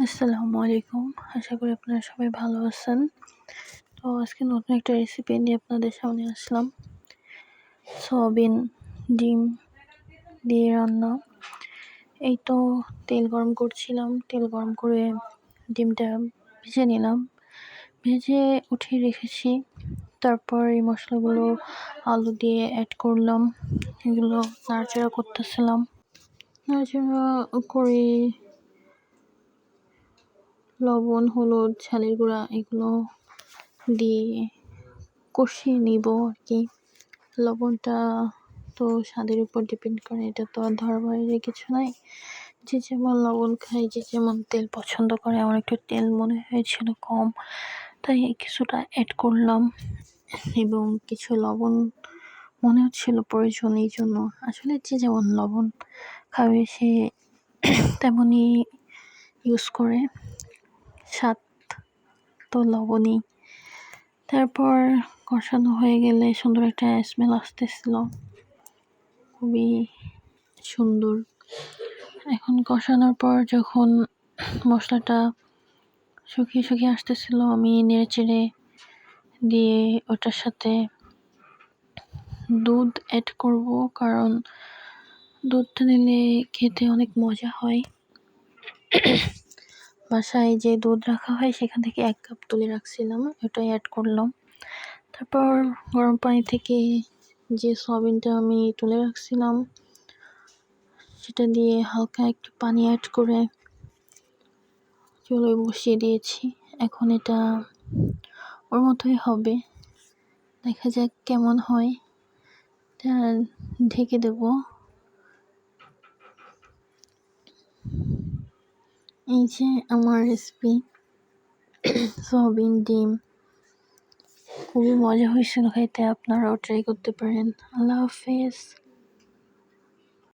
আসসালামু আলাইকুম। আশা করি আপনারা সবাই ভালো আছেন। তো আজকে নতুন একটা রেসিপি নিয়ে আপনাদের সামনে আসলাম। সয়াবিন, ডিম দিয়ে রান্না। এই তো তেল গরম করছিলাম। তেল গরম করে ডিমটা ভেজে নিলাম। ভেজে উঠিয়ে রেখেছি। তারপর এই মশলাগুলো আলু দিয়ে অ্যাড করলাম। এগুলো নাড়াচাড়া করতেছিলাম। নাড়াচাড়া করে লবণ, হলুদ, ঝালের গুঁড়া এগুলো দিয়ে কষিয়ে নিব আর কি। লবণটা তো স্বাদের উপর ডিপেন্ড করে, এটা তো আর ধরার বাইরে কিছু নাই। যে যেমন লবণ খায়, যে যেমন তেল পছন্দ করে। আমার একটু তেল মনে হয়েছিল কম, তাই কিছুটা অ্যাড করলাম এবং কিছু লবণ মনে হচ্ছিল প্রয়োজন, এই জন্য। আসলে যে যেমন লবণ খাবে সে তেমনই ইউজ করে। স্বাদ তো লবণই। তারপর কষানো হয়ে গেলে সুন্দর একটা স্মেল আসতেছিল, খুবই সুন্দর। এখন কষানোর পর যখন মশলাটা শুকিয়ে আসতেছিল, আমি নেড়েচেড়ে দিয়ে ওটার সাথে দুধ অ্যাড করব, কারণ দুধটা দিলে খেতে অনেক মজা হয়। বাসায় যে দুধ রাখা হয় সেখান থেকে 1 কাপ তুলে রাখছিলাম, ওটাই অ্যাড করলাম। তারপর গরম পানি থেকে যে সয়াবিনটা আমি তুলে রাখছিলাম সেটা দিয়ে হালকা একটু পানি অ্যাড করে চুলায় বসিয়ে দিয়েছি। এখন এটা ওর মতোই হবে, দেখা যাক কেমন হয়। এটা ঢেকে দেব। এই যে আমার রেসিপি সয়াবিন ডিম, খুবই মজা হয়েছিল খেতে। আপনারাও ট্রাই করতে পারেন। আল্লাহ হাফেজ।